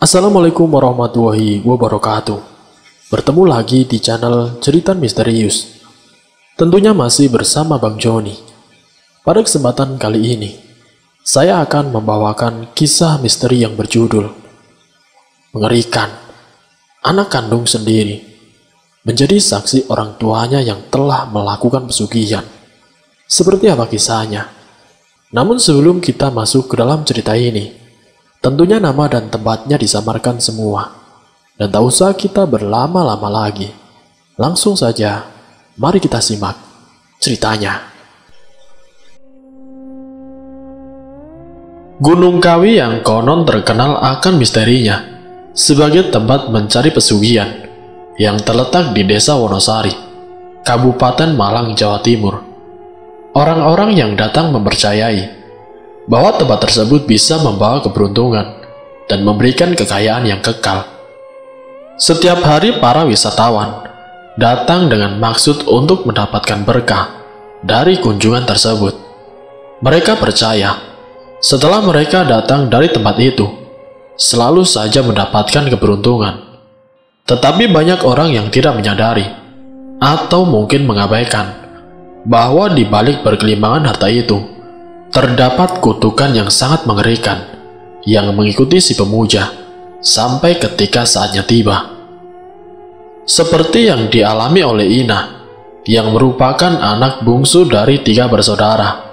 Assalamualaikum warahmatullahi wabarakatuh. Bertemu lagi di channel Cerita Misterius. Tentunya masih bersama Bang Joni. Pada kesempatan kali ini, saya akan membawakan kisah misteri yang berjudul Mengerikan. Anak kandung sendiri menjadi saksi orang tuanya yang telah melakukan pesugihan. Seperti apa kisahnya? Namun sebelum kita masuk ke dalam cerita ini, tentunya nama dan tempatnya disamarkan semua. Dan tak usah kita berlama-lama lagi. Langsung saja, mari kita simak ceritanya. Gunung Kawi yang konon terkenal akan misterinya sebagai tempat mencari pesugihan yang terletak di Desa Wonosari, Kabupaten Malang, Jawa Timur. Orang-orang yang datang mempercayai bahwa tempat tersebut bisa membawa keberuntungan dan memberikan kekayaan yang kekal. Setiap hari para wisatawan datang dengan maksud untuk mendapatkan berkah dari kunjungan tersebut. Mereka percaya setelah mereka datang dari tempat itu, selalu saja mendapatkan keberuntungan. Tetapi banyak orang yang tidak menyadari atau mungkin mengabaikan bahwa di balik bergelimbangan harta itu terdapat kutukan yang sangat mengerikan yang mengikuti si pemuja sampai ketika saatnya tiba. Seperti yang dialami oleh Ina yang merupakan anak bungsu dari 3 bersaudara.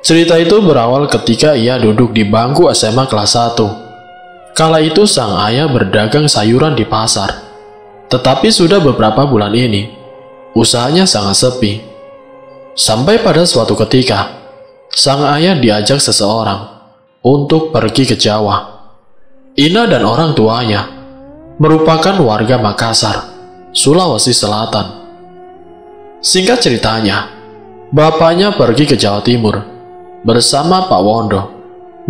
Cerita itu berawal ketika ia duduk di bangku SMA kelas 1. Kala itu sang ayah berdagang sayuran di pasar. Tetapi sudah beberapa bulan ini usahanya sangat sepi. Sampai pada suatu ketika, sang ayah diajak seseorang untuk pergi ke Jawa. Ina dan orang tuanya merupakan warga Makassar, Sulawesi Selatan. Singkat ceritanya, bapaknya pergi ke Jawa Timur bersama Pak Wondo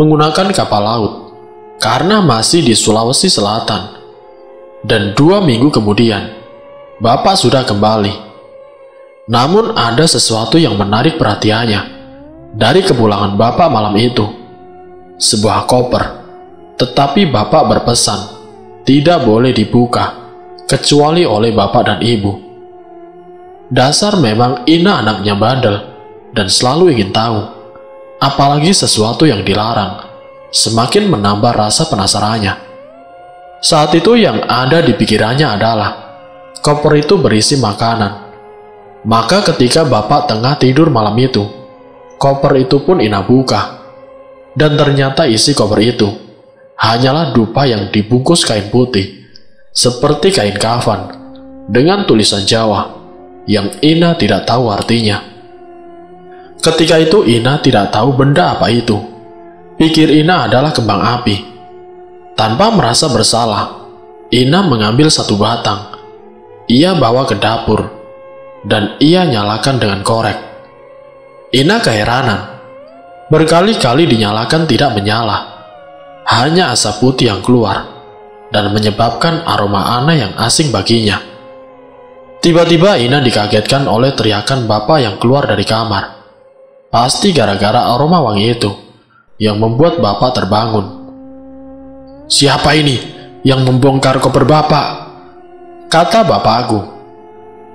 menggunakan kapal laut karena masih di Sulawesi Selatan. Dan 2 minggu kemudian, bapak sudah kembali. Namun ada sesuatu yang menarik perhatiannya dari kepulangan bapak malam itu. Sebuah koper, tetapi bapak berpesan tidak boleh dibuka kecuali oleh bapak dan ibu. Dasar memang Ina anaknya bandel dan selalu ingin tahu, apalagi sesuatu yang dilarang semakin menambah rasa penasarannya. Saat itu yang ada di pikirannya adalah koper itu berisi makanan. Maka ketika bapak tengah tidur malam itu, koper itu pun Ina buka. Dan ternyata isi koper itu hanyalah dupa yang dibungkus kain putih, seperti kain kafan, dengan tulisan Jawa yang Ina tidak tahu artinya. Ketika itu Ina tidak tahu benda apa itu. Pikir Ina adalah kembang api. Tanpa merasa bersalah, Ina mengambil 1 batang. Ia bawa ke dapur dan ia nyalakan dengan korek. Ina keheranan. Berkali-kali dinyalakan tidak menyala. Hanya asap putih yang keluar dan menyebabkan aroma aneh yang asing baginya. Tiba-tiba Ina dikagetkan oleh teriakan bapak yang keluar dari kamar. Pasti gara-gara aroma wangi itu yang membuat bapak terbangun. "Siapa ini yang membongkar koper bapak?" kata bapakku.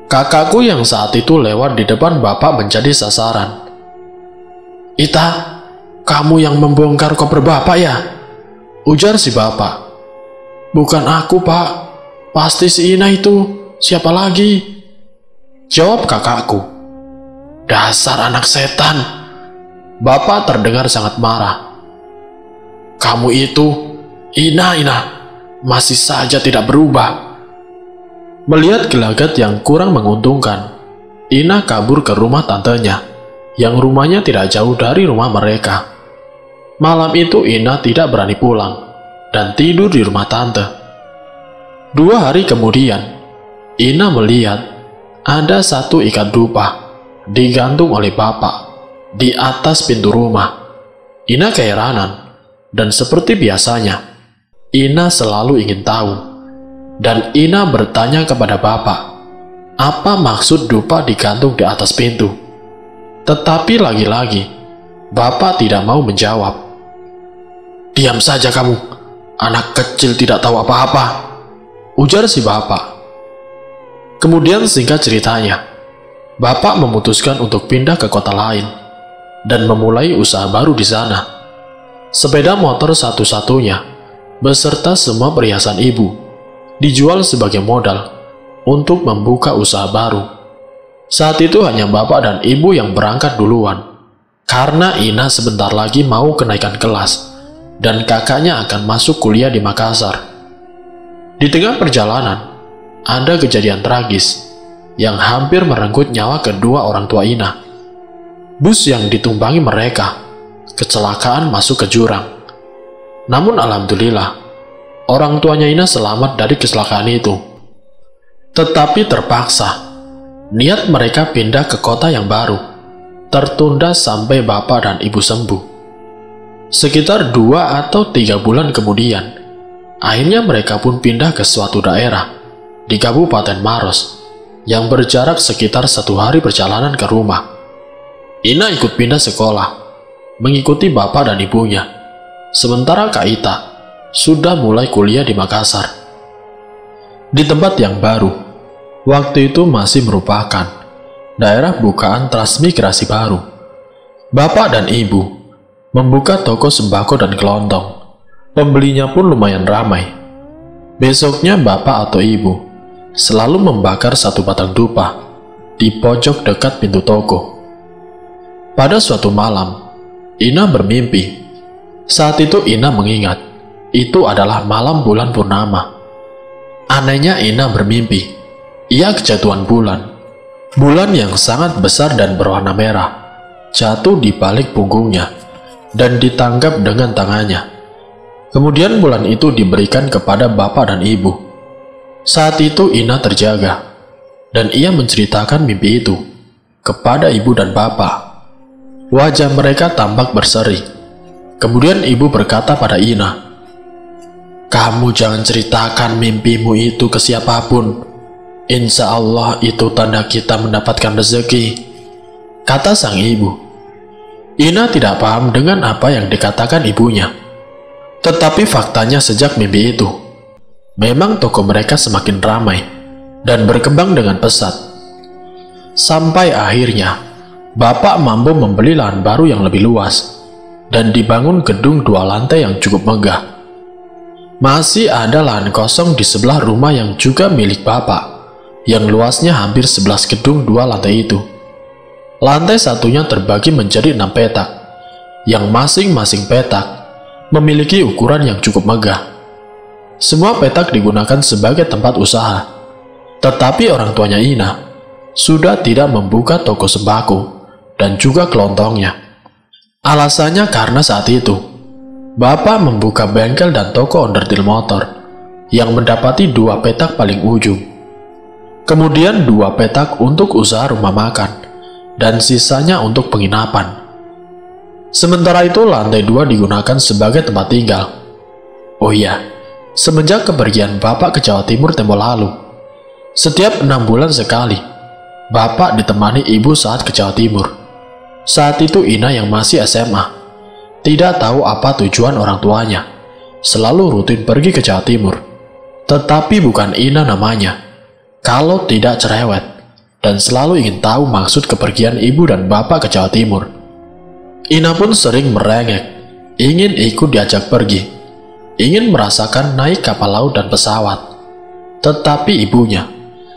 Kakakku yang saat itu lewat di depan bapak menjadi sasaran. "Ita, kamu yang membongkar koper bapak ya?" ujar si bapak. "Bukan aku, Pak. Pasti si Ina itu. Siapa lagi?" jawab kakakku. "Dasar anak setan." Bapak terdengar sangat marah. "Kamu itu, Ina, masih saja tidak berubah." Melihat gelagat yang kurang menguntungkan, Ina kabur ke rumah tantenya, yang rumahnya tidak jauh dari rumah mereka. Malam itu Ina tidak berani pulang, dan tidur di rumah tante. 2 hari kemudian, Ina melihat ada 1 ikat dupa digantung oleh bapak di atas pintu rumah. Ina keheranan, dan seperti biasanya, Ina selalu ingin tahu. Dan Ina bertanya kepada bapak, apa maksud dupa digantung di atas pintu? Tetapi lagi-lagi, bapak tidak mau menjawab. "Diam saja kamu. Anak kecil tidak tahu apa-apa, ujar si bapak. Kemudian singkat ceritanya, bapak memutuskan untuk pindah ke kota lain dan memulai usaha baru di sana. Sepeda motor satu-satunya beserta semua perhiasan ibu dijual sebagai modal untuk membuka usaha baru. Saat itu hanya bapak dan ibu yang berangkat duluan, karena Ina sebentar lagi mau kenaikan kelas dan kakaknya akan masuk kuliah di Makassar. Di tengah perjalanan, ada kejadian tragis yang hampir merenggut nyawa kedua orang tua Ina. Bus yang ditumpangi mereka kecelakaan masuk ke jurang. Namun alhamdulillah, orang tuanya Ina selamat dari kecelakaan itu. Tetapi terpaksa, niat mereka pindah ke kota yang baru tertunda sampai bapak dan ibu sembuh. Sekitar 2 atau 3 bulan kemudian, akhirnya mereka pun pindah ke suatu daerah di Kabupaten Maros yang berjarak sekitar 1 hari perjalanan ke rumah. Ina ikut pindah sekolah, mengikuti bapak dan ibunya, sementara Kak Ita sudah mulai kuliah di Makassar. Di tempat yang baru, waktu itu masih merupakan daerah bukaan transmigrasi baru. Bapak dan ibu membuka toko sembako dan kelontong. Pembelinya pun lumayan ramai. Besoknya bapak atau ibu selalu membakar 1 batang dupa di pojok dekat pintu toko. Pada suatu malam, Ina bermimpi. Saat itu Ina mengingat itu adalah malam bulan purnama. Anehnya Ina bermimpi ia kejatuhan bulan. Bulan yang sangat besar dan berwarna merah jatuh di balik punggungnya dan ditangkap dengan tangannya. Kemudian bulan itu diberikan kepada bapak dan ibu. Saat itu Ina terjaga, dan ia menceritakan mimpi itu kepada ibu dan bapak. Wajah mereka tampak berseri. Kemudian ibu berkata pada Ina, "Kamu jangan ceritakan mimpimu itu ke siapapun. Insya Allah itu tanda kita mendapatkan rezeki," kata sang ibu. Ina tidak paham dengan apa yang dikatakan ibunya. Tetapi faktanya sejak mimpi itu, memang toko mereka semakin ramai dan berkembang dengan pesat. Sampai akhirnya, bapak mampu membeli lahan baru yang lebih luas dan dibangun gedung 2 lantai yang cukup megah. Masih ada lahan kosong di sebelah rumah yang juga milik bapak, yang luasnya hampir 11 gedung 2 lantai itu. Lantai satunya terbagi menjadi 6 petak, yang masing-masing petak memiliki ukuran yang cukup megah. Semua petak digunakan sebagai tempat usaha, tetapi orang tuanya Ina sudah tidak membuka toko sembako dan juga kelontongnya. Alasannya karena saat itu, bapak membuka bengkel dan toko onderdil motor yang mendapati 2 petak paling ujung. Kemudian 2 petak untuk usaha rumah makan, dan sisanya untuk penginapan. Sementara itu lantai 2 digunakan sebagai tempat tinggal. Oh iya, semenjak kepergian bapak ke Jawa Timur tempo lalu, setiap 6 bulan sekali, bapak ditemani ibu saat ke Jawa Timur. Saat itu Ina yang masih SMA, tidak tahu apa tujuan orang tuanya, selalu rutin pergi ke Jawa Timur. Tetapi bukan Ina namanya, kalau tidak cerewet, dan selalu ingin tahu maksud kepergian ibu dan bapak ke Jawa Timur. Ina pun sering merengek, ingin ikut diajak pergi, ingin merasakan naik kapal laut dan pesawat. Tetapi ibunya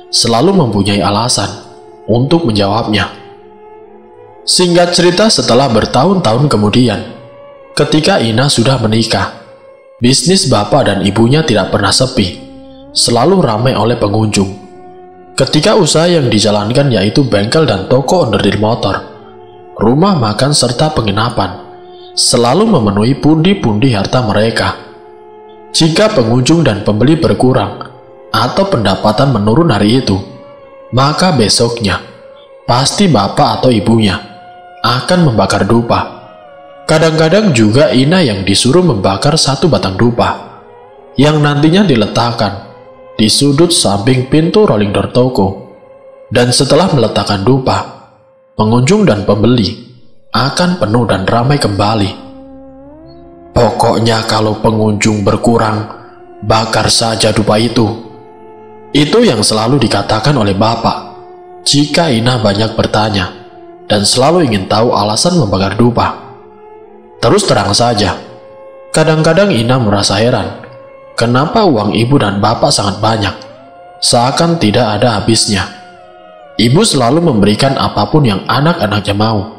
selalu mempunyai alasan untuk menjawabnya. Singkat cerita, setelah bertahun-tahun kemudian, ketika Ina sudah menikah, bisnis bapak dan ibunya tidak pernah sepi, selalu ramai oleh pengunjung. Ketika usaha yang dijalankan yaitu bengkel dan toko onderdil motor, rumah makan serta penginapan, selalu memenuhi pundi-pundi harta mereka. Jika pengunjung dan pembeli berkurang atau pendapatan menurun hari itu, maka besoknya pasti bapak atau ibunya akan membakar dupa. Kadang-kadang juga Ina yang disuruh membakar 1 batang dupa yang nantinya diletakkan di sudut samping pintu rolling door toko. Dan setelah meletakkan dupa, pengunjung dan pembeli akan penuh dan ramai kembali. Pokoknya kalau pengunjung berkurang, bakar saja dupa itu. Itu yang selalu dikatakan oleh bapak jika Ina banyak bertanya dan selalu ingin tahu alasan membakar dupa. Terus terang saja, kadang-kadang Ina merasa heran kenapa uang ibu dan bapak sangat banyak, seakan tidak ada habisnya. Ibu selalu memberikan apapun yang anak-anaknya mau.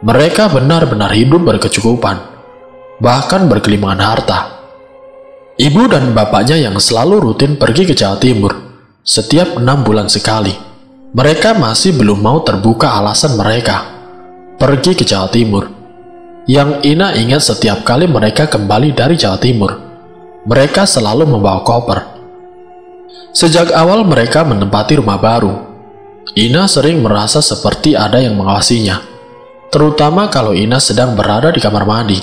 Mereka benar-benar hidup berkecukupan, bahkan berkelimangan harta. Ibu dan bapaknya yang selalu rutin pergi ke Jawa Timur setiap 6 bulan sekali. Mereka masih belum mau terbuka alasan mereka pergi ke Jawa Timur. Yang Ina ingat setiap kali mereka kembali dari Jawa Timur, mereka selalu membawa koper. Sejak awal mereka menempati rumah baru, Ina sering merasa seperti ada yang mengawasinya, terutama kalau Ina sedang berada di kamar mandi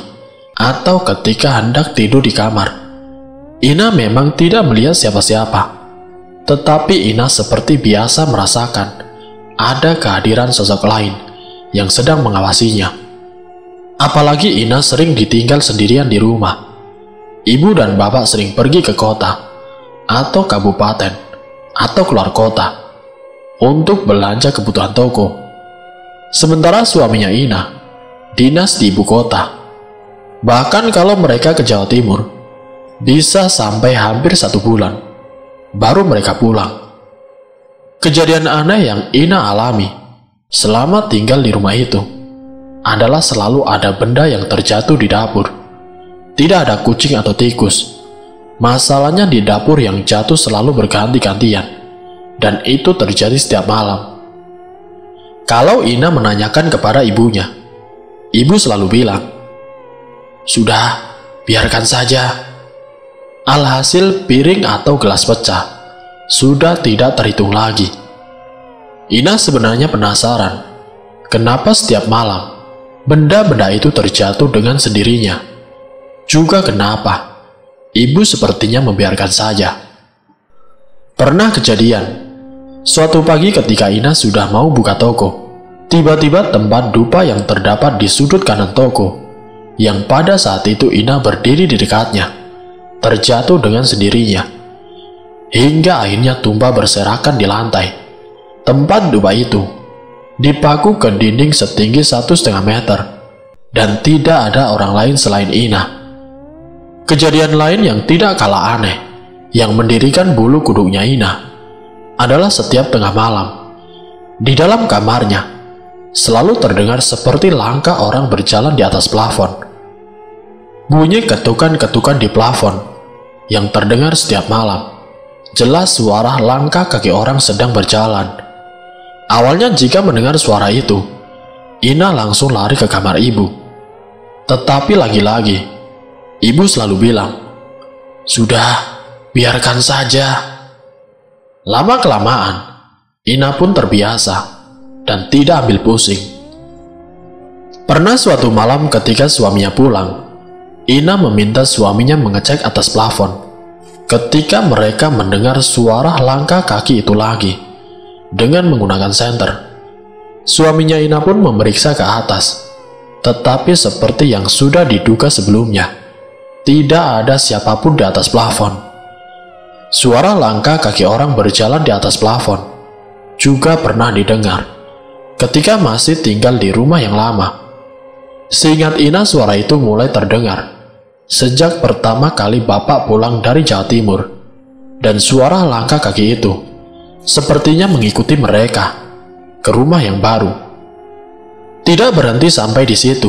atau ketika hendak tidur di kamar. Ina memang tidak melihat siapa-siapa, tetapi Ina seperti biasa merasakan ada kehadiran sosok lain yang sedang mengawasinya. Apalagi Ina sering ditinggal sendirian di rumah. Ibu dan bapak sering pergi ke kota atau kabupaten atau keluar kota untuk belanja kebutuhan toko. Sementara suaminya Ina dinas di ibu kota. Bahkan kalau mereka ke Jawa Timur, bisa sampai hampir 1 bulan baru mereka pulang. Kejadian aneh yang Ina alami selama tinggal di rumah itu adalah selalu ada benda yang terjatuh di dapur. Tidak ada kucing atau tikus. Masalahnya di dapur yang jatuh selalu berganti-gantian, dan itu terjadi setiap malam. Kalau Ina menanyakan kepada ibunya, ibu selalu bilang, "Sudah, biarkan saja." Alhasil piring atau gelas pecah sudah tidak terhitung lagi. Ina sebenarnya penasaran, kenapa setiap malam benda-benda itu terjatuh dengan sendirinya. Juga kenapa ibu sepertinya membiarkan saja. Pernah kejadian, suatu pagi ketika Ina sudah mau buka toko, tiba-tiba tempat dupa yang terdapat di sudut kanan toko, yang pada saat itu Ina berdiri di dekatnya, terjatuh dengan sendirinya, hingga akhirnya tumpah berserakan di lantai. Tempat dupa itu dipaku ke dinding setinggi 1,5 meter, dan tidak ada orang lain selain Ina. Kejadian lain yang tidak kalah aneh, yang mendirikan bulu kuduknya Ina, adalah setiap tengah malam, di dalam kamarnya, selalu terdengar seperti langkah orang berjalan di atas plafon. Bunyi ketukan-ketukan di plafon, yang terdengar setiap malam, jelas suara langkah kaki orang sedang berjalan. Awalnya jika mendengar suara itu, Ina langsung lari ke kamar ibu. Tetapi lagi-lagi, ibu selalu bilang, "Sudah, biarkan saja." Lama-kelamaan, Ina pun terbiasa dan tidak ambil pusing. Pernah suatu malam ketika suaminya pulang, Ina meminta suaminya mengecek atas plafon. Ketika mereka mendengar suara langkah kaki itu lagi, dengan menggunakan senter, suaminya Ina pun memeriksa ke atas, tetapi seperti yang sudah diduga sebelumnya, tidak ada siapapun di atas plafon. Suara langkah kaki orang berjalan di atas plafon juga pernah didengar ketika masih tinggal di rumah yang lama. Seingat Ina, suara itu mulai terdengar sejak pertama kali bapak pulang dari Jawa Timur, dan suara langkah kaki itu sepertinya mengikuti mereka ke rumah yang baru. Tidak berhenti sampai di situ.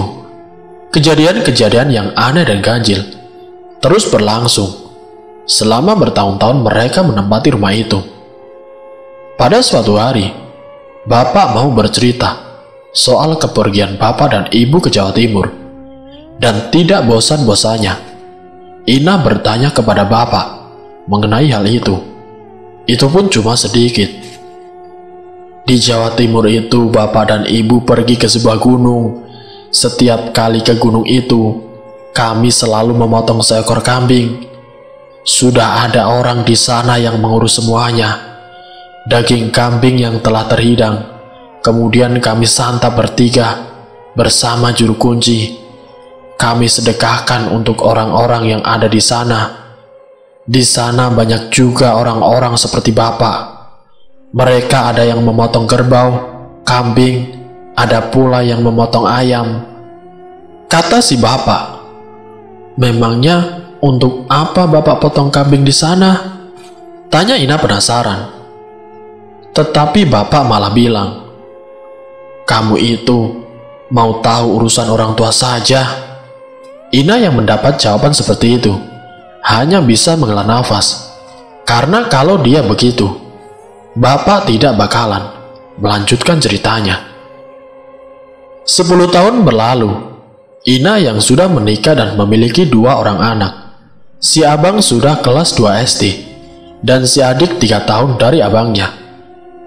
Kejadian-kejadian yang aneh dan ganjil terus berlangsung selama bertahun-tahun mereka menempati rumah itu. Pada suatu hari, bapak mau bercerita soal kepergian bapak dan ibu ke Jawa Timur, dan tidak bosan-bosannya Ina bertanya kepada bapak mengenai hal itu. Itu pun cuma sedikit. Di Jawa Timur itu bapak dan ibu pergi ke sebuah gunung. Setiap kali ke gunung itu, kami selalu memotong seekor kambing. Sudah ada orang di sana yang mengurus semuanya. Daging kambing yang telah terhidang, kemudian kami santap bertiga bersama juru kunci. kami sedekahkan untuk orang-orang yang ada di sana. Di sana banyak juga orang-orang seperti Bapak. Mereka ada yang memotong kerbau, kambing, ada pula yang memotong ayam. Kata si bapak, memangnya untuk apa Bapak potong kambing di sana? Tanya Ina penasaran. Tetapi Bapak malah bilang, kamu itu mau tahu urusan orang tua saja. Ina yang mendapat jawaban seperti itu hanya bisa menghela nafas, karena kalau dia begitu, Bapak tidak bakalan melanjutkan ceritanya. 10 tahun berlalu, Ina yang sudah menikah dan memiliki 2 orang anak. Si abang sudah kelas 2 SD, dan si adik 3 tahun dari abangnya.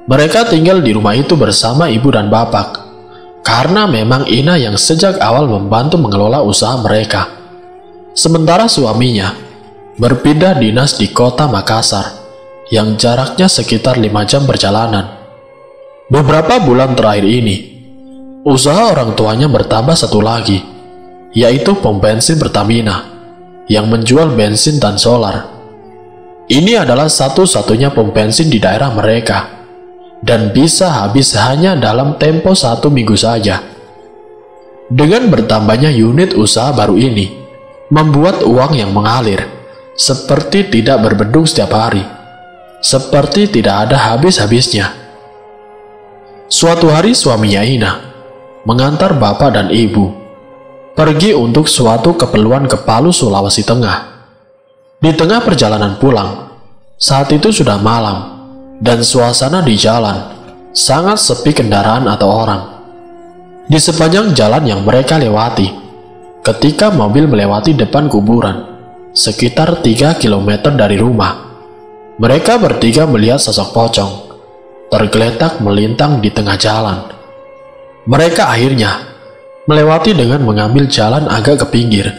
Mereka tinggal di rumah itu bersama ibu dan bapak, karena memang Ina yang sejak awal membantu mengelola usaha mereka. Sementara suaminya berpindah dinas di kota Makassar, yang jaraknya sekitar 5 jam perjalanan. Beberapa bulan terakhir ini, usaha orang tuanya bertambah satu lagi, yaitu pom bensin Pertamina, yang menjual bensin dan solar. Ini adalah satu-satunya pom bensin di daerah mereka, dan bisa habis hanya dalam tempo 1 minggu saja. Dengan bertambahnya unit usaha baru ini, membuat uang yang mengalir seperti tidak berbendung setiap hari, seperti tidak ada habis-habisnya. Suatu hari suaminya Ina mengantar bapak dan ibu pergi untuk suatu keperluan ke Palu, Sulawesi Tengah. Di tengah perjalanan pulang, saat itu sudah malam dan suasana di jalan sangat sepi kendaraan atau orang. Di sepanjang jalan yang mereka lewati, ketika mobil melewati depan kuburan sekitar 3 km dari rumah, mereka bertiga melihat sosok pocong tergeletak melintang di tengah jalan. Mereka akhirnya melewati dengan mengambil jalan agak ke pinggir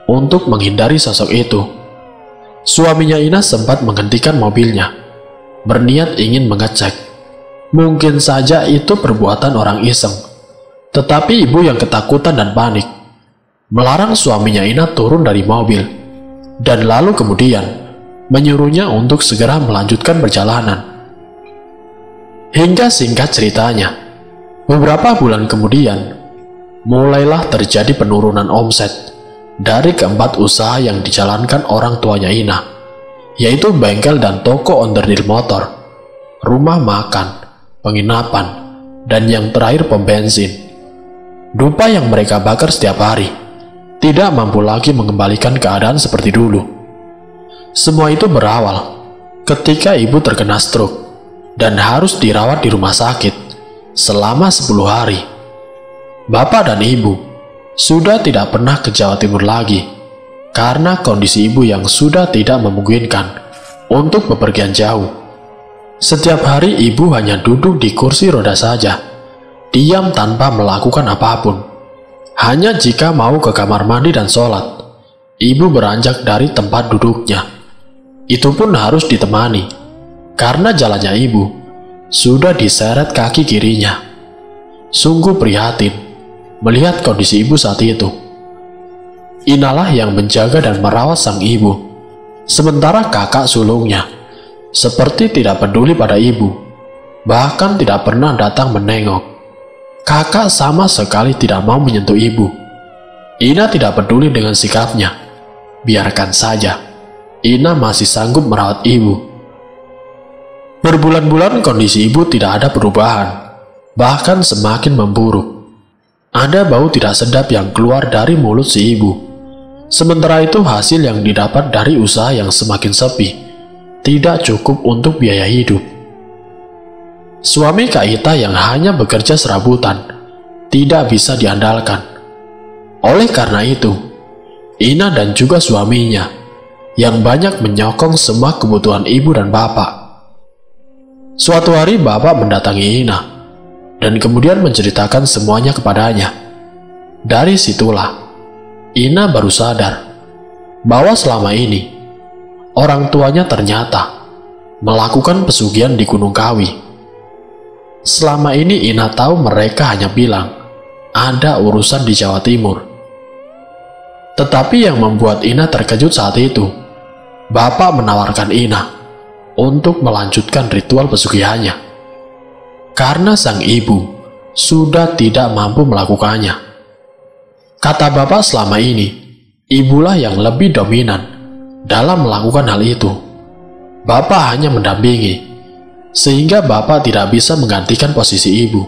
untuk menghindari sosok itu. Suaminya Ina sempat menghentikan mobilnya, berniat ingin mengecek. Mungkin saja itu perbuatan orang iseng. Tetapi ibu yang ketakutan dan panik melarang suaminya Ina turun dari mobil, dan lalu kemudian menyuruhnya untuk segera melanjutkan perjalanan. Hingga singkat ceritanya, beberapa bulan kemudian, mulailah terjadi penurunan omset dari keempat usaha yang dijalankan orang tuanya Ina, yaitu bengkel dan toko onderdil motor, rumah makan, penginapan, dan yang terakhir pom bensin. Dupa yang mereka bakar setiap hari tidak mampu lagi mengembalikan keadaan seperti dulu. Semua itu berawal ketika ibu terkena stroke dan harus dirawat di rumah sakit selama 10 hari. Bapak dan ibu sudah tidak pernah ke Jawa Timur lagi karena kondisi ibu yang sudah tidak memungkinkan untuk bepergian jauh. Setiap hari ibu hanya duduk di kursi roda saja, diam tanpa melakukan apapun. Hanya jika mau ke kamar mandi dan sholat, ibu beranjak dari tempat duduknya. Itu pun harus ditemani, karena jalannya ibu sudah diseret kaki kirinya. Sungguh prihatin melihat kondisi ibu saat itu. Inalah yang menjaga dan merawat sang ibu, sementara kakak sulungnya seperti tidak peduli pada ibu, bahkan tidak pernah datang menengok. Kakak sama sekali tidak mau menyentuh ibu. Ina tidak peduli dengan sikapnya. Biarkan saja, Ina masih sanggup merawat ibu. Berbulan-bulan kondisi ibu tidak ada perubahan, bahkan semakin memburuk. Ada bau tidak sedap yang keluar dari mulut si ibu. Sementara itu hasil yang didapat dari usaha yang semakin sepi tidak cukup untuk biaya hidup. Suami Kak Ita yang hanya bekerja serabutan tidak bisa diandalkan. Oleh karena itu, Ina dan juga suaminya yang banyak menyokong semua kebutuhan ibu dan bapak. Suatu hari bapak mendatangi Ina dan kemudian menceritakan semuanya kepadanya. Dari situlah Ina baru sadar bahwa selama ini orang tuanya ternyata melakukan pesugihan di Gunung Kawi. Selama ini Ina tahu mereka hanya bilang ada urusan di Jawa Timur. Tetapi yang membuat Ina terkejut saat itu, bapak menawarkan Ina untuk melanjutkan ritual pesugihannya. Karena sang ibu sudah tidak mampu melakukannya. Kata bapak, selama ini, ibulah yang lebih dominan dalam melakukan hal itu. Bapak hanya mendampingi, sehingga bapak tidak bisa menggantikan posisi ibu.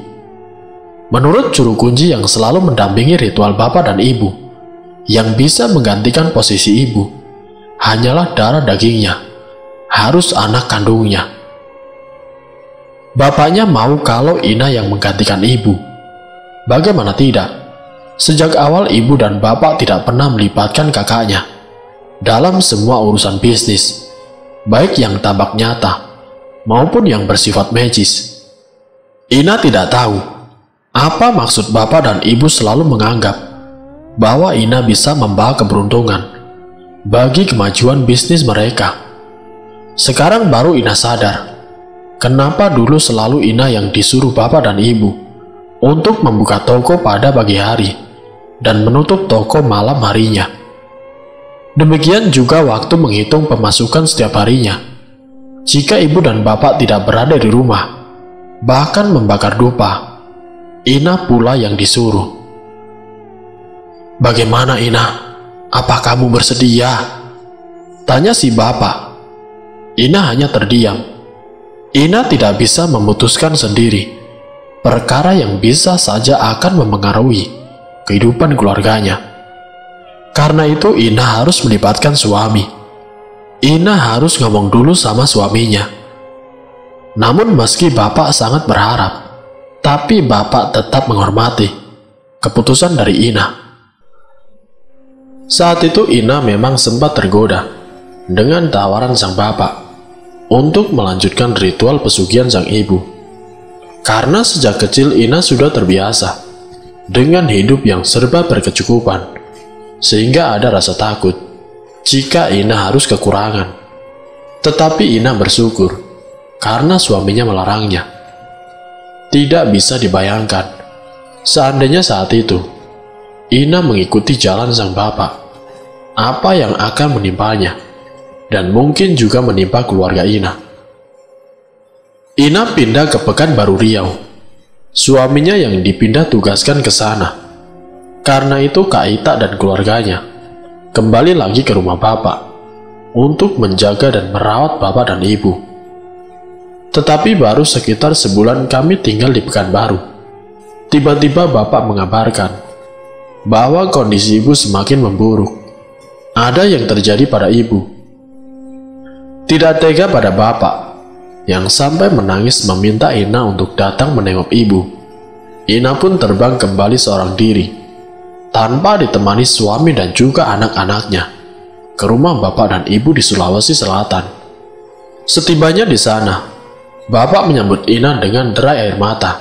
Menurut juru kunci yang selalu mendampingi ritual bapak dan ibu, yang bisa menggantikan posisi ibu hanyalah darah dagingnya, harus anak kandungnya. Bapaknya mau kalau Ina yang menggantikan ibu. Bagaimana tidak? Sejak awal ibu dan bapak tidak pernah melibatkan kakaknya dalam semua urusan bisnis, baik yang tampak nyata maupun yang bersifat magis. Ina tidak tahu apa maksud bapak dan ibu selalu menganggap bahwa Ina bisa membawa keberuntungan bagi kemajuan bisnis mereka. Sekarang baru Ina sadar, kenapa dulu selalu Ina yang disuruh bapak dan ibu untuk membuka toko pada pagi hari dan menutup toko malam harinya. Demikian juga waktu menghitung pemasukan setiap harinya. Jika ibu dan bapak tidak berada di rumah, bahkan membakar dupa, Ina pula yang disuruh. "Bagaimana Ina? Apa kamu bersedia?" tanya si bapak. Ina hanya terdiam. Ina tidak bisa memutuskan sendiri perkara yang bisa saja akan mempengaruhi kehidupan keluarganya. Karena itu Ina harus melibatkan suami. Ina harus ngomong dulu sama suaminya. Namun meski bapak sangat berharap, tapi bapak tetap menghormati keputusan dari Ina. Saat itu Ina memang sempat tergoda dengan tawaran sang bapak untuk melanjutkan ritual pesugihan sang ibu. Karena sejak kecil Ina sudah terbiasa dengan hidup yang serba berkecukupan, sehingga ada rasa takut jika Ina harus kekurangan. Tetapi Ina bersyukur karena suaminya melarangnya. Tidak bisa dibayangkan seandainya saat itu Ina mengikuti jalan sang bapak, apa yang akan menimpanya dan mungkin juga menimpa keluarga Ina. Ina pindah ke Pekanbaru Riau. Suaminya yang dipindah tugaskan ke sana. Karena itu Kak Ita dan keluarganya kembali lagi ke rumah bapak untuk menjaga dan merawat bapak dan ibu. Tetapi baru sekitar sebulan kami tinggal di Pekanbaru, tiba-tiba bapak mengabarkan bahwa kondisi ibu semakin memburuk. Ada yang terjadi pada ibu. Tidak tega pada bapak yang sampai menangis meminta Ina untuk datang menengok ibu. Ina pun terbang kembali seorang diri, tanpa ditemani suami dan juga anak-anaknya, ke rumah bapak dan ibu di Sulawesi Selatan. Setibanya di sana, bapak menyambut Ina dengan derai air mata.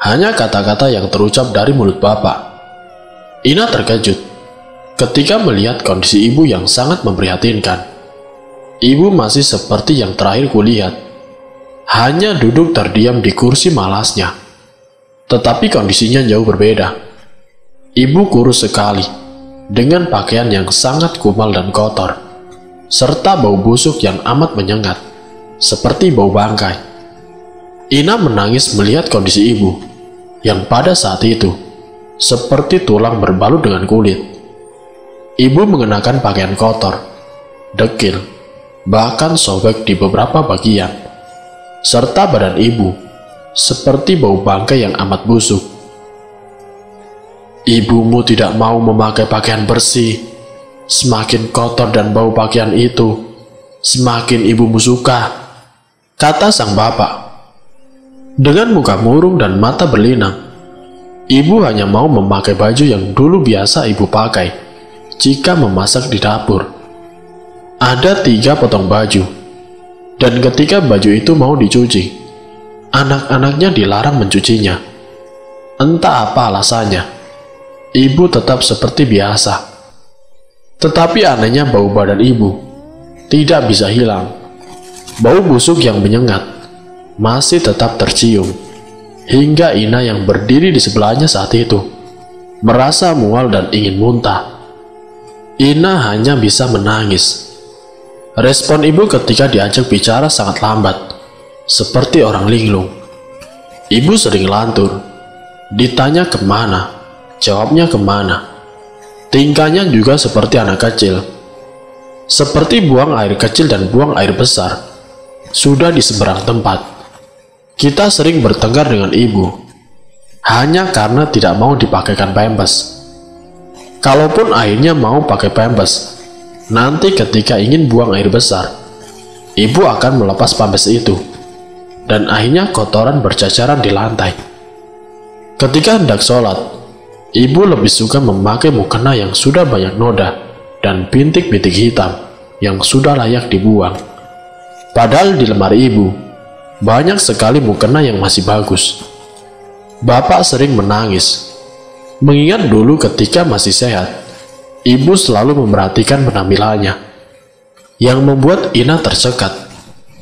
Hanya kata-kata yang terucap dari mulut bapak. Ina terkejut ketika melihat kondisi ibu yang sangat memprihatinkan. Ibu masih seperti yang terakhir kulihat, hanya duduk terdiam di kursi malasnya. Tetapi kondisinya jauh berbeda. Ibu kurus sekali, dengan pakaian yang sangat kumal dan kotor, serta bau busuk yang amat menyengat, seperti bau bangkai. Ina menangis melihat kondisi ibu, yang pada saat itu seperti tulang berbalut dengan kulit. Ibu mengenakan pakaian kotor, dekil, bahkan sobek di beberapa bagian, serta badan ibu seperti bau bangkai yang amat busuk. "Ibumu tidak mau memakai pakaian bersih. Semakin kotor dan bau pakaian itu, semakin ibumu suka," kata sang bapak. Dengan muka murung dan mata berlinang, ibu hanya mau memakai baju yang dulu biasa ibu pakai jika memasak di dapur. Ada 3 potong baju, dan ketika baju itu mau dicuci, anak-anaknya dilarang mencucinya. Entah apa alasannya, ibu tetap seperti biasa. Tetapi anehnya bau badan ibu tidak bisa hilang. Bau busuk yang menyengat masih tetap tercium, hingga Ina yang berdiri di sebelahnya saat itu merasa mual dan ingin muntah. Ina hanya bisa menangis. Respon ibu ketika diajak bicara sangat lambat, seperti orang linglung. Ibu sering lantur. Ditanya kemana, jawabnya kemana. Tingkahnya juga seperti anak kecil. Seperti buang air kecil dan buang air besar. Sudah di seberang tempat. Kita sering bertengkar dengan ibu, hanya karena tidak mau dipakaikan pampers. Kalaupun akhirnya mau pakai pampers, nanti ketika ingin buang air besar, ibu akan melepas pampers itu, dan akhirnya kotoran berceceran di lantai. Ketika hendak sholat, ibu lebih suka memakai mukena yang sudah banyak noda dan bintik-bintik hitam yang sudah layak dibuang. Padahal di lemari ibu, banyak sekali mukena yang masih bagus. Bapak sering menangis. Mengingat dulu ketika masih sehat, ibu selalu memperhatikan penampilannya, yang membuat Ina tercekat.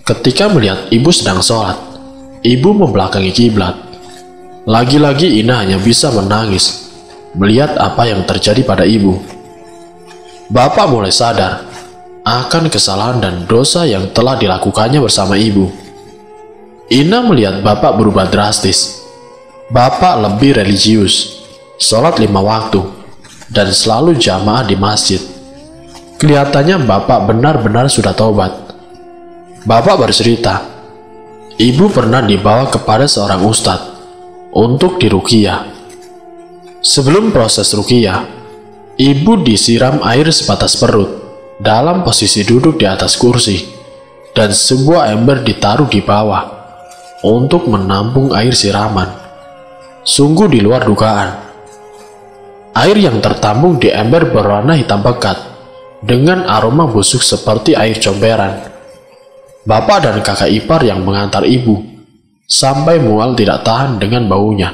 Ketika melihat ibu sedang sholat, ibu membelakangi kiblat. Lagi-lagi Ina hanya bisa menangis, melihat apa yang terjadi pada ibu. Bapak mulai sadar akan kesalahan dan dosa yang telah dilakukannya bersama ibu. Ina melihat Bapak berubah drastis. Bapak lebih religius, sholat 5 waktu, dan selalu jamaah di masjid. Kelihatannya Bapak benar-benar sudah taubat. Bapak bercerita, ibu pernah dibawa kepada seorang ustadz untuk diruqyah. Sebelum proses ruqyah, ibu disiram air sebatas perut dalam posisi duduk di atas kursi, dan sebuah ember ditaruh di bawah untuk menampung air siraman. Sungguh di luar dugaan. Air yang tertampung di ember berwarna hitam pekat dengan aroma busuk seperti air comberan. Bapak dan kakak ipar yang mengantar ibu sampai mual tidak tahan dengan baunya.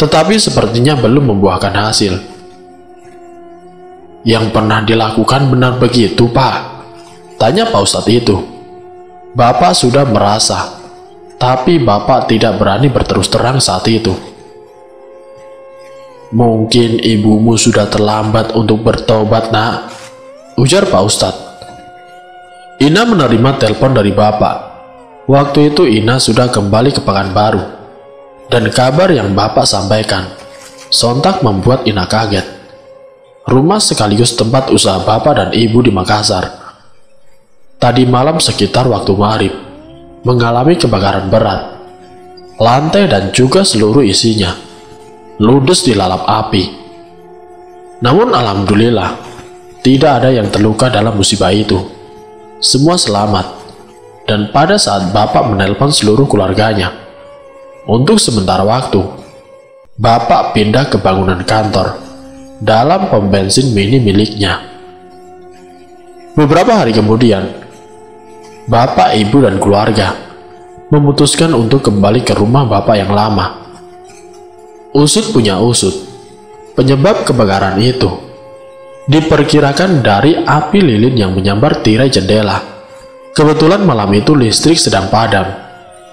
Tetapi sepertinya belum membuahkan hasil. Yang pernah dilakukan benar begitu, Pak? Tanya Pak Ustadz itu. Bapak sudah merasa, tapi Bapak tidak berani berterus terang saat itu. Mungkin ibumu sudah terlambat untuk bertobat, nak, ujar Pak Ustadz. Ina menerima telepon dari Bapak. Waktu itu Ina sudah kembali ke Pekanbaru, dan kabar yang Bapak sampaikan sontak membuat Ina kaget. Rumah sekaligus tempat usaha Bapak dan Ibu di Makassar. Tadi malam sekitar waktu maghrib, mengalami kebakaran berat. Lantai dan juga seluruh isinya ludes dilalap api. Namun alhamdulillah, tidak ada yang terluka dalam musibah itu. Semua selamat. Dan pada saat Bapak menelpon seluruh keluarganya, untuk sementara waktu, Bapak pindah ke bangunan kantor dalam pom bensin mini miliknya. Beberapa hari kemudian, Bapak, Ibu, dan keluarga memutuskan untuk kembali ke rumah Bapak yang lama. Usut punya usut, penyebab kebakaran itu diperkirakan dari api lilin yang menyambar tirai jendela. Kebetulan malam itu listrik sedang padam,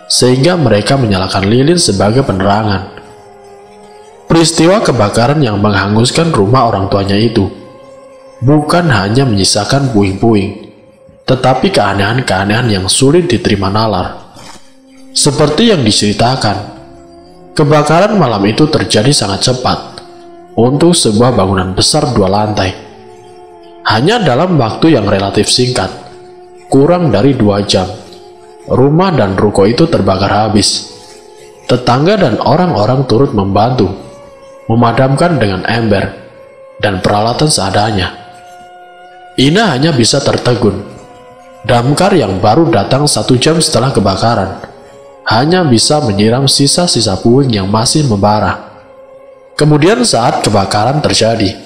sehingga mereka menyalakan lilin sebagai penerangan. Peristiwa kebakaran yang menghanguskan rumah orang tuanya itu bukan hanya menyisakan puing-puing, tetapi keanehan-keanehan yang sulit diterima nalar. Seperti yang diceritakan, kebakaran malam itu terjadi sangat cepat untuk sebuah bangunan besar 2 lantai. Hanya dalam waktu yang relatif singkat, kurang dari 2 jam, rumah dan ruko itu terbakar habis. Tetangga dan orang-orang turut membantu memadamkan dengan ember dan peralatan seadanya. Ina hanya bisa tertegun. Damkar yang baru datang 1 jam setelah kebakaran hanya bisa menyiram sisa-sisa puing yang masih membara. Kemudian saat kebakaran terjadi,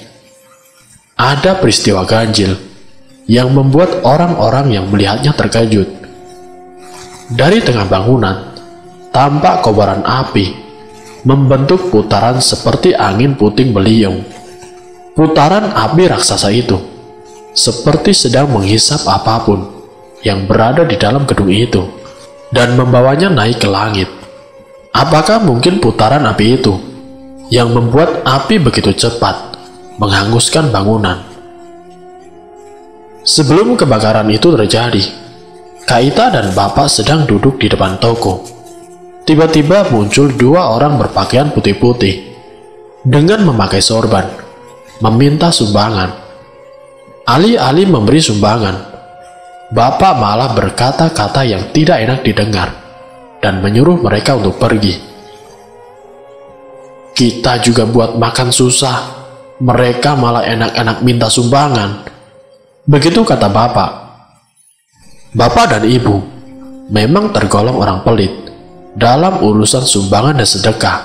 ada peristiwa ganjil yang membuat orang-orang yang melihatnya terkejut. Dari tengah bangunan, tampak kobaran api membentuk putaran seperti angin puting beliung. Putaran api raksasa itu seperti sedang menghisap apapun yang berada di dalam gedung itu dan membawanya naik ke langit. Apakah mungkin putaran api itu yang membuat api begitu cepat menghanguskan bangunan Sebelum kebakaran itu terjadi, Kak Ita dan Bapak sedang duduk di depan toko. Tiba-tiba muncul dua orang berpakaian putih-putih dengan memakai sorban, meminta sumbangan. Alih-alih memberi sumbangan, Bapak malah berkata-kata yang tidak enak didengar dan menyuruh mereka untuk pergi. Kita juga buat makan susah, mereka malah enak-enak minta sumbangan. Begitu kata Bapak. Bapak dan Ibu memang tergolong orang pelit dalam urusan sumbangan dan sedekah.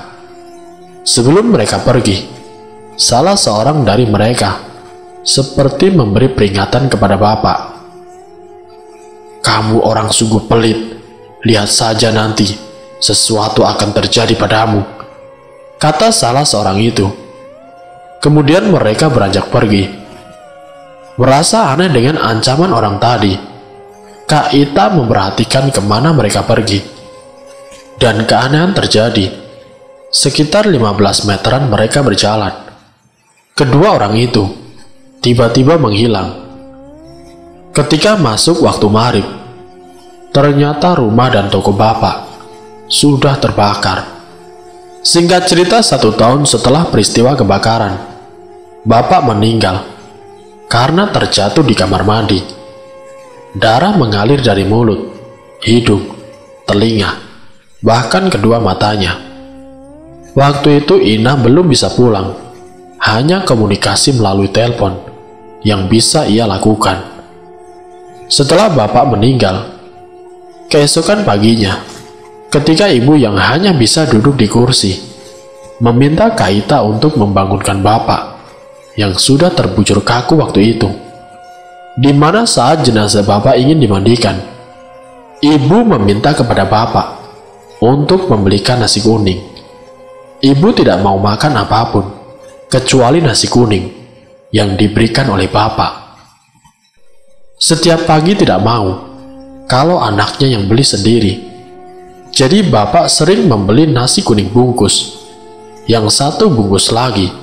Sebelum mereka pergi, salah seorang dari mereka seperti memberi peringatan kepada Bapak. Kamu orang sungguh pelit, lihat saja nanti sesuatu akan terjadi padamu, kata salah seorang itu. Kemudian mereka beranjak pergi. Merasa aneh dengan ancaman orang tadi, Kak Ita memperhatikan kemana mereka pergi. Dan keanehan terjadi. Sekitar 15 meteran mereka berjalan. Kedua orang itu tiba-tiba menghilang. Ketika masuk waktu maghrib, ternyata rumah dan toko Bapak sudah terbakar. Singkat cerita, 1 tahun setelah peristiwa kebakaran, Bapak meninggal karena terjatuh di kamar mandi. Darah mengalir dari mulut, hidung, telinga, bahkan kedua matanya. Waktu itu Ina belum bisa pulang, hanya komunikasi melalui telepon yang bisa ia lakukan. Setelah Bapak meninggal, keesokan paginya, ketika Ibu yang hanya bisa duduk di kursi, meminta Kak Ita untuk membangunkan Bapak yang sudah terbujur kaku waktu itu, di mana saat jenazah Bapak ingin dimandikan, Ibu meminta kepada Bapak untuk membelikan nasi kuning. Ibu tidak mau makan apapun kecuali nasi kuning yang diberikan oleh Bapak. Setiap pagi tidak mau kalau anaknya yang beli sendiri. Jadi Bapak sering membeli nasi kuning bungkus, yang satu bungkus lagi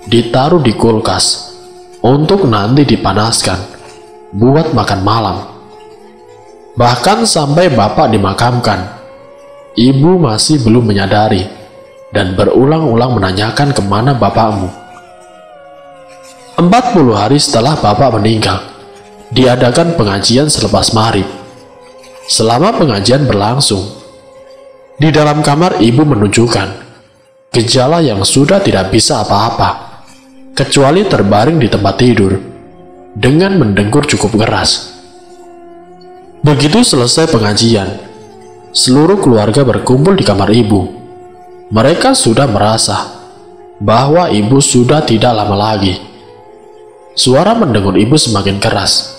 ditaruh di kulkas untuk nanti dipanaskan buat makan malam. Bahkan sampai Bapak dimakamkan, Ibu masih belum menyadari dan berulang-ulang menanyakan kemana bapakmu. 40 hari setelah Bapak meninggal, diadakan pengajian selepas maghrib. Selama pengajian berlangsung, di dalam kamar Ibu menunjukkan gejala yang sudah tidak bisa apa-apa, kecuali terbaring di tempat tidur dengan mendengkur cukup keras. Begitu selesai pengajian, seluruh keluarga berkumpul di kamar Ibu. Mereka sudah merasa bahwa Ibu sudah tidak lama lagi. Suara mendengur Ibu semakin keras,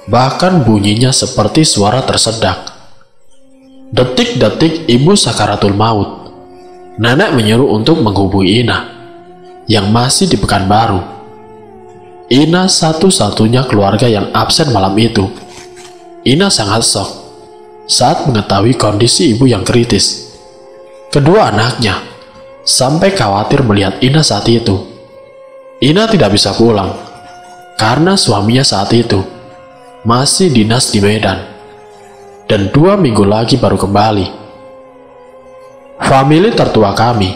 bahkan bunyinya seperti suara tersedak. Detik-detik Ibu sakaratul maut, Nenek menyuruh untuk menghubungi Ina yang masih di Pekanbaru. Ina satu-satunya keluarga yang absen malam itu. Ina sangat shock saat mengetahui kondisi Ibu yang kritis. Kedua anaknya sampai khawatir melihat Ina saat itu. Ina tidak bisa pulang karena suaminya saat itu masih dinas di Medan dan 2 minggu lagi baru kembali. Famili tertua kami,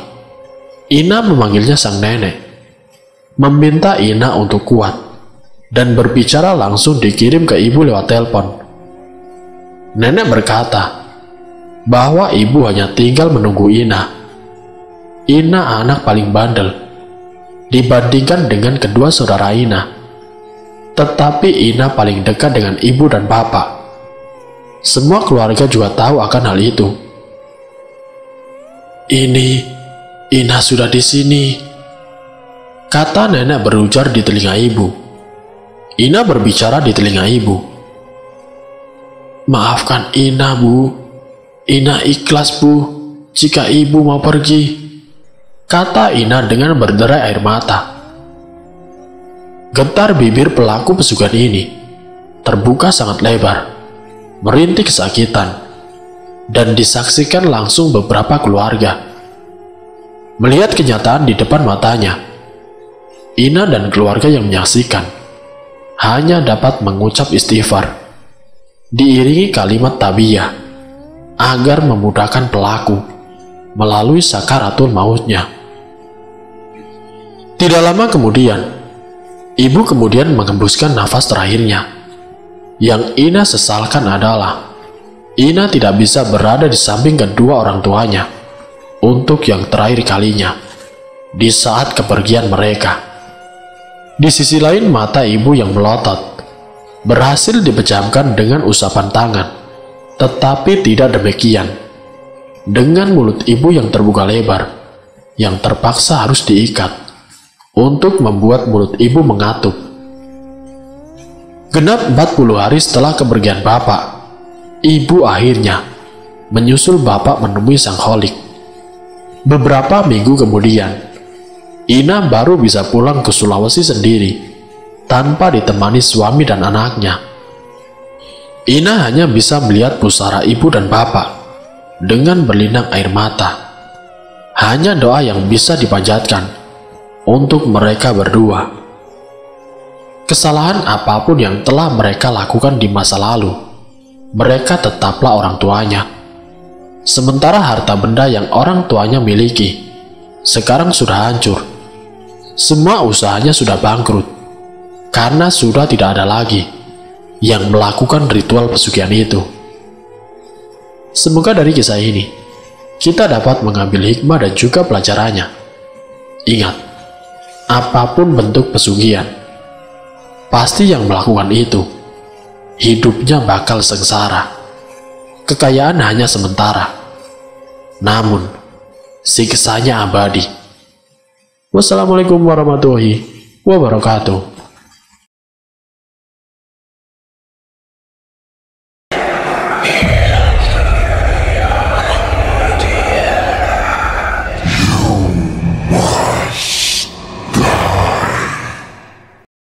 Ina memanggilnya sang nenek, meminta Ina untuk kuat dan berbicara langsung dikirim ke Ibu lewat telepon. Nenek berkata bahwa Ibu hanya tinggal menunggu Ina. Ina anak paling bandel dibandingkan dengan kedua saudara Ina. Tetapi Ina paling dekat dengan Ibu dan Bapak. Semua keluarga juga tahu akan hal itu. Ina sudah di sini, kata nenek berujar di telinga Ibu. Ina berbicara di telinga Ibu. Maafkan Ina, Bu. Ina ikhlas, Bu, jika Ibu mau pergi, kata Ina dengan berderai air mata. Getar bibir pelaku pesugihan ini terbuka sangat lebar, merintih kesakitan, dan disaksikan langsung beberapa keluarga. Melihat kenyataan di depan matanya, Ina dan keluarga yang menyaksikan hanya dapat mengucap istighfar, diiringi kalimat tabiyah, agar memudahkan pelaku melalui sakaratul mautnya. Tidak lama kemudian, ibu kemudian mengembuskan nafas terakhirnya. Yang Ina sesalkan adalah Ina tidak bisa berada di samping kedua orang tuanya untuk yang terakhir kalinya di saat kepergian mereka. Di sisi lain, mata ibu yang melotot berhasil dipejamkan dengan usapan tangan, tetapi tidak demikian dengan mulut ibu yang terbuka lebar, yang terpaksa harus diikat untuk membuat mulut ibu mengatup. Genap 40 hari setelah kepergian bapak, ibu akhirnya menyusul bapak menemui sang kholik. Beberapa minggu kemudian, Ina baru bisa pulang ke Sulawesi sendiri tanpa ditemani suami dan anaknya. Ina hanya bisa melihat pusara ibu dan bapak dengan berlinang air mata. Hanya doa yang bisa dipanjatkan untuk mereka berdua. Kesalahan apapun yang telah mereka lakukan di masa lalu, mereka tetaplah orang tuanya. Sementara harta benda yang orang tuanya miliki sekarang sudah hancur. Semua usahanya sudah bangkrut karena sudah tidak ada lagi yang melakukan ritual pesugihan itu. Semoga dari kisah ini kita dapat mengambil hikmah dan juga pelajarannya. Ingat, apapun bentuk pesugihan, pasti yang melakukan itu hidupnya bakal sengsara. Kekayaan hanya sementara, namun siksanya abadi. Wassalamualaikum warahmatullahi wabarakatuh.